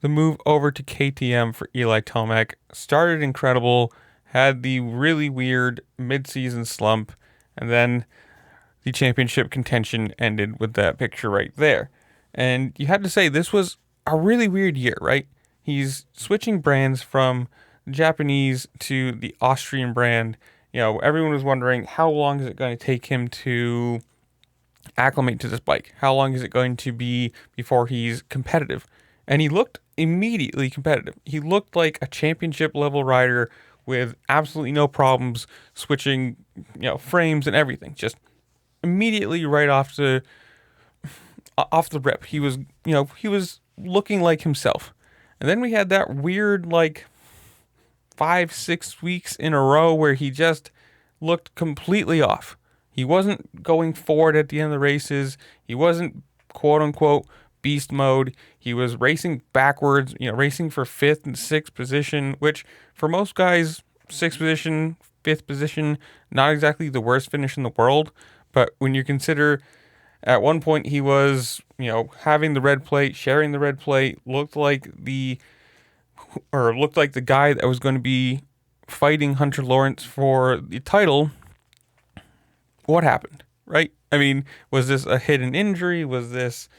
The move over to KTM for Eli Tomac started incredible, had the really weird mid-season slump, and then the championship contention ended with that picture right there. And you had to say this was a really weird year, right? He's switching brands from Japanese to the Austrian brand. Everyone was wondering how long is it going to take him to acclimate to this bike? How long is it going to be before he's competitive? And he looked immediately competitive. He looked like a championship level rider with absolutely no problems switching, frames and everything. Just immediately right off the rip. He was looking like himself. And then we had that weird 5-6 weeks in a row where he just looked completely off. He wasn't going forward at the end of the races. He wasn't quote unquote beast mode. He was racing backwards, racing for fifth and sixth position, which for most guys, sixth position, fifth position, not exactly the worst finish in the world. But when you consider at one point he was, having the red plate, sharing the red plate, looked like the guy that was going to be fighting Hunter Lawrence for the title. What happened, right? I mean, was this a hidden injury? Was this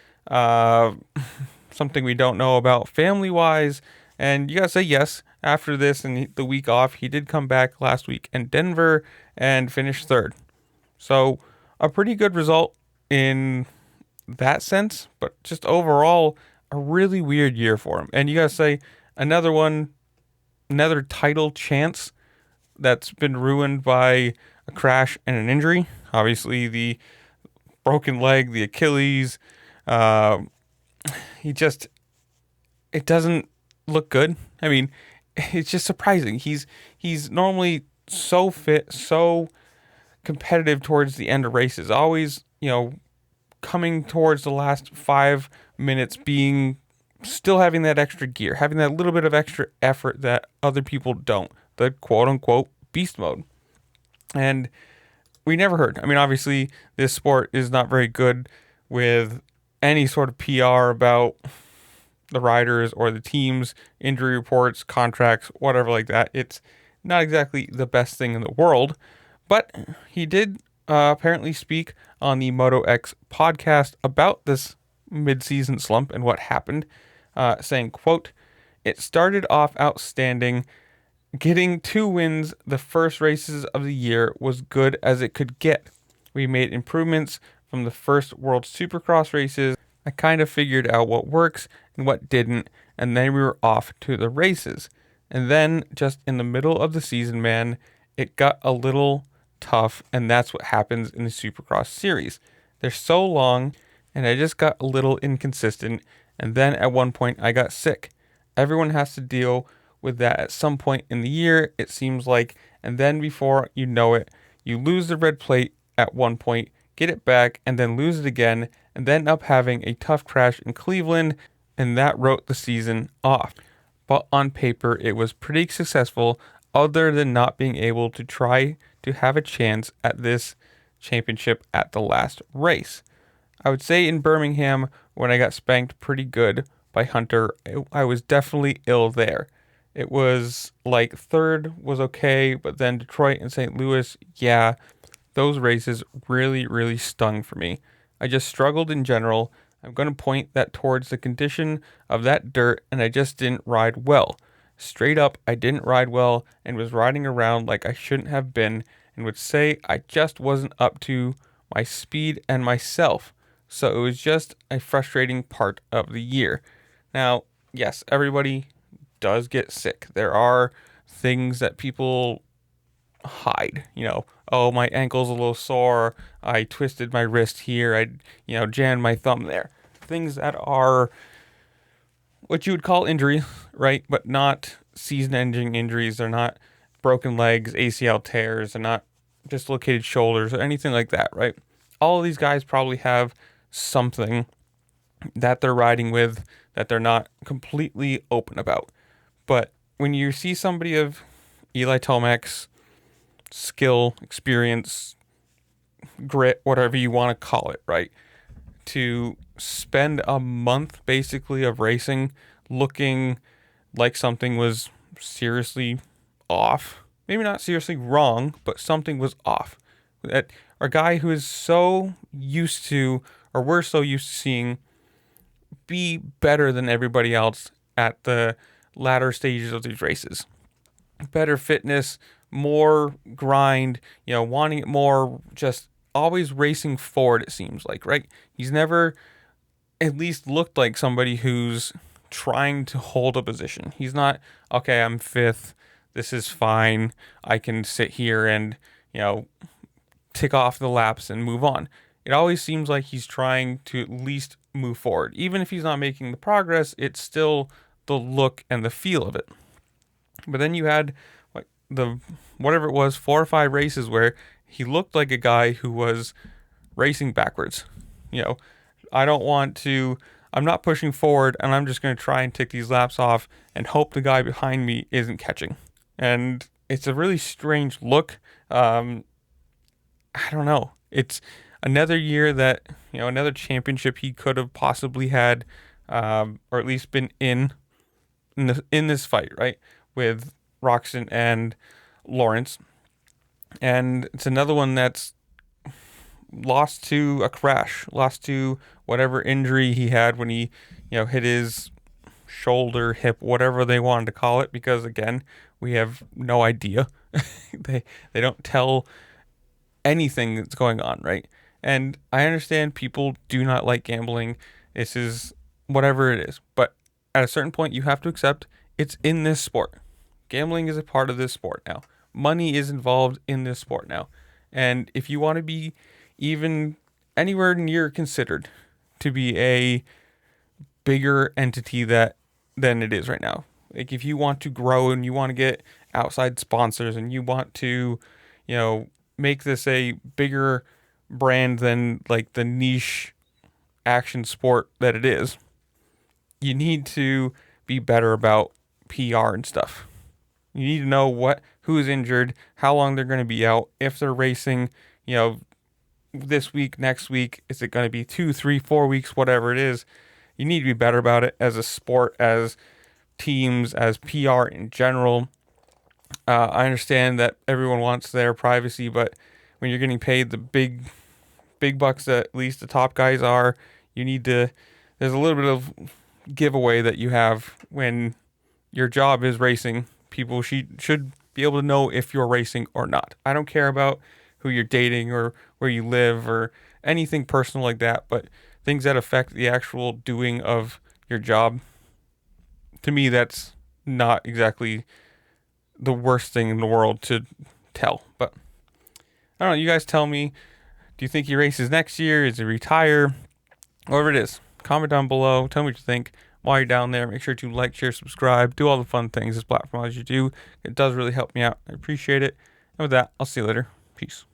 something we don't know about family wise? And you gotta say yes. After this and the week off, he did come back last week in Denver and finished third. So a pretty good result in that sense, but just overall a really weird year for him. And you gotta say another title chance that's been ruined by a crash and an injury. Obviously, the broken leg, the Achilles. Uh, he just it doesn't look good. I mean, it's just surprising. He's normally so fit, so competitive towards the end of races. Always, coming towards the last 5 minutes, being still having that extra gear, having that little bit of extra effort that other people don't. The quote unquote beast mode. And we never heard. I mean, obviously, this sport is not very good with any sort of PR about the riders or the teams, injury reports, contracts, whatever like that. It's not exactly the best thing in the world. But he did apparently speak on the Moto X podcast about this mid-season slump and what happened, saying, quote, "It started off outstanding. Getting 2 wins the first races of the year was good as it could get. We made improvements from the first World Supercross races. I kind of figured out what works and what didn't, and then we were off to the races. And then, just in the middle of the season, man, it got a little tough, and that's what happens in the Supercross series. They're so long, and I just got a little inconsistent, and then at one point I got sick. Everyone has to deal with that at some point in the year, it seems like, and then before you know it, you lose the red plate at one point, get it back, and then lose it again, and then end up having a tough crash in Cleveland, and that wrote the season off. But on paper, it was pretty successful, other than not being able to try to have a chance at this championship at the last race. I would say in Birmingham, when I got spanked pretty good by Hunter, I was definitely ill there. It was like third was okay, but then Detroit and St. Louis, yeah, those races really, really stung for me. I just struggled in general. I'm going to point that towards the condition of that dirt, and I just didn't ride well. Straight up, I didn't ride well and was riding around like I shouldn't have been, and would say I just wasn't up to my speed and myself. So it was just a frustrating part of the year. Now, yes, everybody does get sick. There are things that people hide, oh, my ankle's a little sore, I twisted my wrist here, I jammed my thumb there. Things that are what you would call injuries, right? But not season-ending injuries. They're not broken legs, ACL tears, they're not dislocated shoulders or anything like that, right? All of these guys probably have something that they're riding with that they're not completely open about. But when you see somebody of Eli Tomac's skill, experience, grit, whatever you want to call it, right? To spend a month basically of racing looking like something was seriously off. Maybe not seriously wrong, but something was off. That our guy who is so used to, or we're so used to seeing, be better than everybody else at the latter stages of these races. Better fitness, more grind, wanting it more, just always racing forward, it seems like, right? He's never at least looked like somebody who's trying to hold a position. He's not, okay, I'm fifth. This is fine. I can sit here and, tick off the laps and move on. It always seems like he's trying to at least move forward. Even if he's not making the progress, it's still the look and the feel of it. But then you had like the whatever it was, 4 or 5 races where he looked like a guy who was racing backwards. I don't want to, I'm not pushing forward, and I'm just going to try and tick these laps off and hope the guy behind me isn't catching. And it's a really strange look. I don't know. It's another year that, another championship he could have possibly had, or at least been in this fight, right? With Roxon and Lawrence. And it's another one that's lost to a crash, lost to whatever injury he had when he, hit his shoulder, hip, whatever they wanted to call it, because again, we have no idea. they don't tell anything that's going on, right? And I understand people do not like gambling. This is whatever it is. But at a certain point, you have to accept it's in this sport. Gambling is a part of this sport now. Money is involved in this sport now. And if you want to be even anywhere near considered to be a bigger entity than it is right now, like if you want to grow and you want to get outside sponsors and you want to, make this a bigger brand than like the niche action sport that it is, you need to be better about PR and stuff. You need to know who's injured, how long they're going to be out, if they're racing, this week, next week, is it going to be 2, 3, 4 weeks, whatever it is. You need to be better about it as a sport, as teams, as PR in general. I understand that everyone wants their privacy, but when you're getting paid the big bucks that at least the top guys are, there's a little bit of giveaway that you have when your job is racing. People should be able to know if you're racing or not. I don't care about who you're dating or where you live or anything personal like that, but things that affect the actual doing of your job, to me, that's not exactly the worst thing in the world to tell. But I don't know, you guys tell me, do you think he races next year? Is he retire? Whatever it is, comment down below. Tell me what you think. While you're down there, make sure to like, share, subscribe, do all the fun things this platform allows you to do. It does really help me out. I appreciate it. And with that, I'll see you later. Peace.